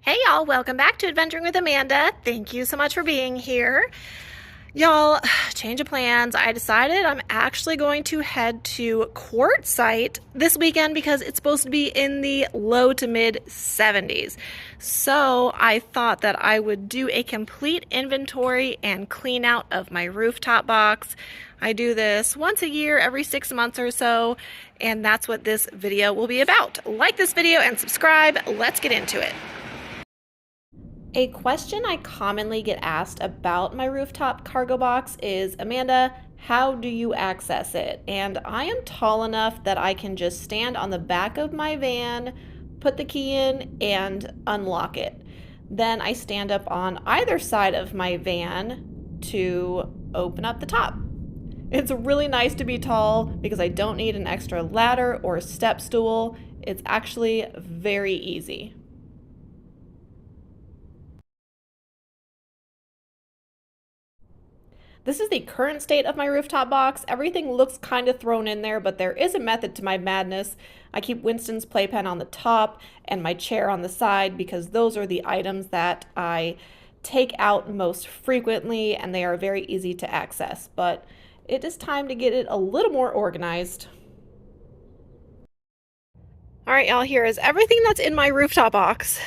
Hey y'all, welcome back to Adventuring with Amanda. Thank you so much for being here. Y'all, change of plans. I decided I'm actually going to head to Quartzsite this weekend because it's supposed to be in the low to mid 70s. So I thought that I would do a complete inventory and clean out of my rooftop box. I do this once a year, every 6 months or so, and that's what this video will be about. Like this video and subscribe. Let's get into it. A question I commonly get asked about my rooftop cargo box is, Amanda, how do you access it? And I am tall enough that I can just stand on the back of my van, put the key in, and unlock it. Then I stand up on either side of my van to open up the top. It's really nice to be tall because I don't need an extra ladder or step stool. It's actually very easy. This is the current state of my rooftop box. Everything looks kind of thrown in there, but there is a method to my madness. I keep Wynston's playpen on the top and my chair on the side because those are the items that I take out most frequently and they are very easy to access. But it is time to get it a little more organized. All right, y'all, here is everything that's in my rooftop box.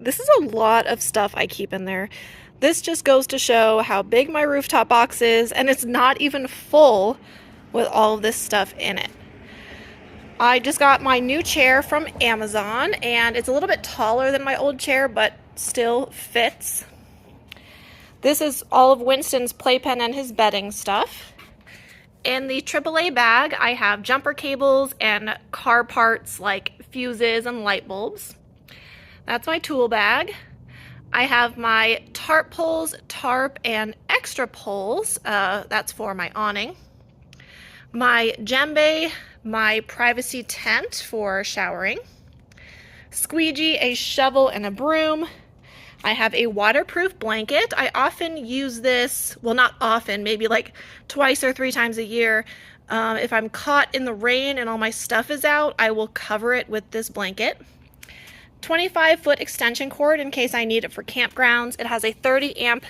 This is a lot of stuff I keep in there. This just goes to show how big my rooftop box is, and it's not even full with all of this stuff in it. I just got my new chair from Amazon, and it's a little bit taller than my old chair, but still fits. This is all of Winston's playpen and his bedding stuff. In the AAA bag, I have jumper cables and car parts like fuses and light bulbs. That's my tool bag. I have my tarp poles, tarp, and extra poles. That's for my awning. My djembe, my privacy tent for showering. Squeegee, a shovel, and a broom. I have a waterproof blanket. I often use this, well, not often, maybe like twice or 3 times a year. If I'm caught in the rain and all my stuff is out, I will cover it with this blanket. 25-foot extension cord in case I need it for campgrounds. It has a 30 amp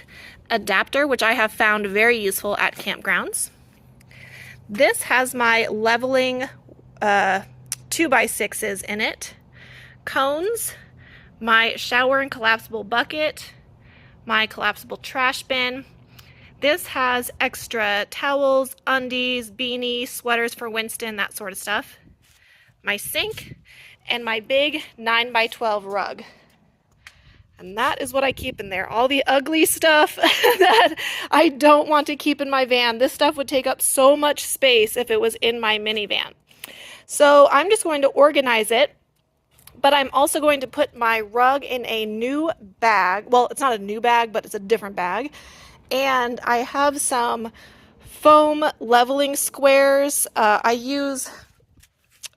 adapter, which I have found very useful at campgrounds. This has my leveling 2x6s in it. Cones, my shower and collapsible bucket, my collapsible trash bin. This has extra towels, undies, beanies, sweaters for Wynston, that sort of stuff. My sink, and my big 9x12 rug. And that is what I keep in there. All the ugly stuff that I don't want to keep in my van. This stuff would take up so much space if it was in my minivan. So I'm just going to organize it, but I'm also going to put my rug in a new bag. Well, it's not a new bag, but it's a different bag. And I have some foam leveling squares. I use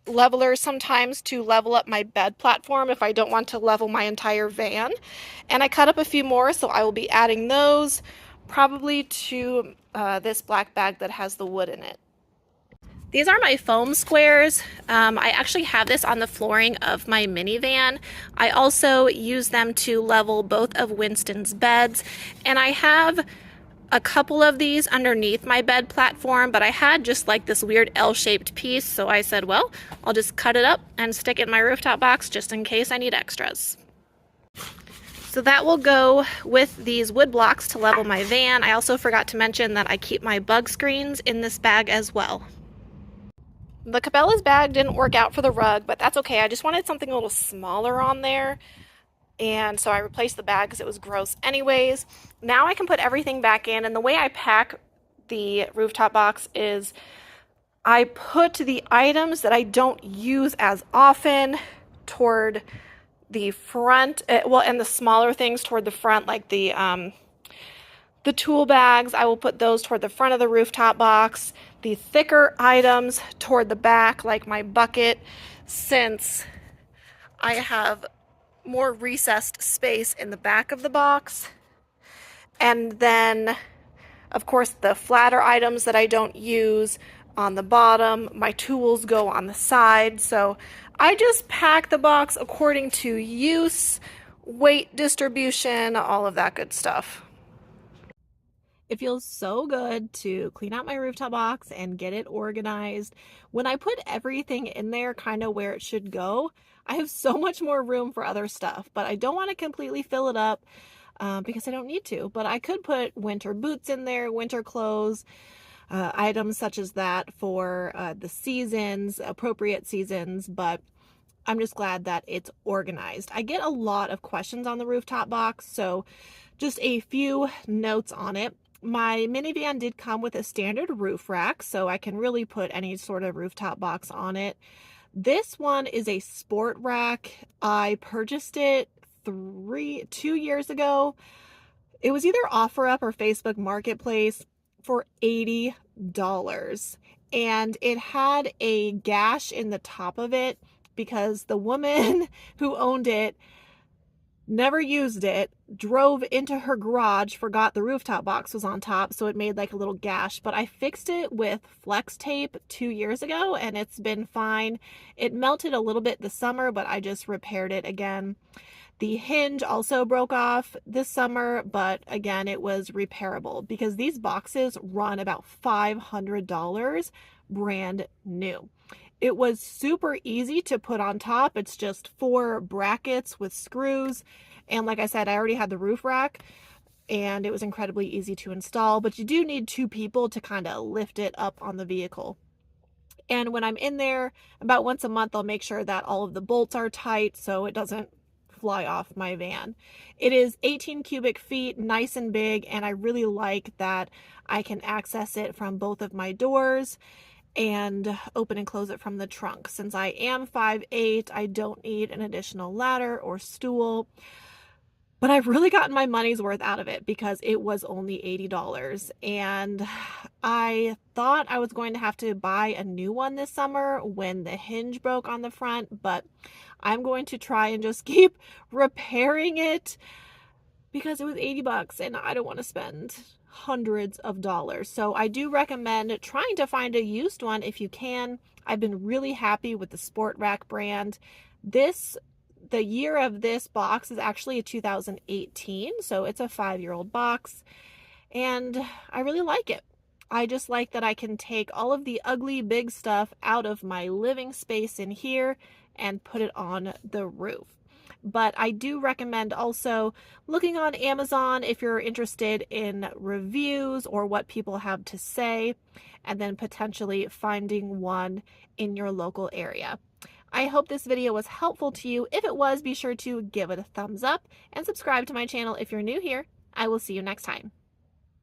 levelers sometimes to level up my bed platform if I don't want to level my entire van. And I cut up a few more, so I will be adding those probably to this black bag that has the wood in it. These are my foam squares. I actually have this on the flooring of my minivan. I also use them to level both of Winston's beds, and I have a couple of these underneath my bed platform, but I had just like this weird L-shaped piece, so I said, well, I'll just cut it up and stick it in my rooftop box just in case I need extras. So that will go with these wood blocks to level my van. I also forgot to mention that I keep my bug screens in this bag as well. The Cabela's bag didn't work out for the rug, but that's okay. I just wanted something a little smaller on there. And so I replaced the bag because it was gross anyways. Now I can put everything back in, and the way I pack the rooftop box is I put the items that I don't use as often toward the front, and the smaller things toward the front, like the tool bags, I will put those toward the front of the rooftop box. The thicker items toward the back, like my bucket, since I have more recessed space in the back of the box. And then, of course, the flatter items that I don't use on the bottom. My tools go on the side. So I just pack the box according to use, weight distribution, all of that good stuff. It feels so good to clean out my rooftop box and get it organized. When I put everything in there kind of where it should go, I have so much more room for other stuff, but I don't want to completely fill it up because I don't need to. But I could put winter boots in there, winter clothes, items such as that for the seasons, appropriate seasons, but I'm just glad that it's organized. I get a lot of questions on the rooftop box, so just a few notes on it. My minivan did come with a standard roof rack, so I can really put any sort of rooftop box on it. This one is a Sportrack. I purchased it 2 years ago. It was either OfferUp or Facebook Marketplace for $80. And it had a gash in the top of it because the woman who owned it never used it, drove into her garage, forgot the rooftop box was on top, so it made like a little gash. But I fixed it with flex tape 2 years ago and it's been fine. It melted a little bit this summer, but I just repaired it again. The hinge also broke off this summer, but again, it was repairable because these boxes run about $500 brand new. It was super easy to put on top. It's just 4 brackets with screws. And like I said, I already had the roof rack and it was incredibly easy to install, but you do need 2 people to kind of lift it up on the vehicle. And when I'm in there, about once a month, I'll make sure that all of the bolts are tight so it doesn't fly off my van. It is 18 cubic feet, nice and big, and I really like that I can access it from both of my doors and open and close it from the trunk. Since I am 5'8", I don't need an additional ladder or stool. But I've really gotten my money's worth out of it because it was only $80. And I thought I was going to have to buy a new one this summer when the hinge broke on the front, but I'm going to try and just keep repairing it because it was $80 and I don't want to spend hundreds of dollars. So I do recommend trying to find a used one if you can. I've been really happy with the Sportrack brand. The year of this box is actually a 2018, so it's a 5-year-old box, and I really like it. I just like that I can take all of the ugly big stuff out of my living space in here and put it on the roof. But I do recommend also looking on Amazon if you're interested in reviews or what people have to say, and then potentially finding one in your local area. I hope this video was helpful to you. If it was, be sure to give it a thumbs up and subscribe to my channel if you're new here. I will see you next time.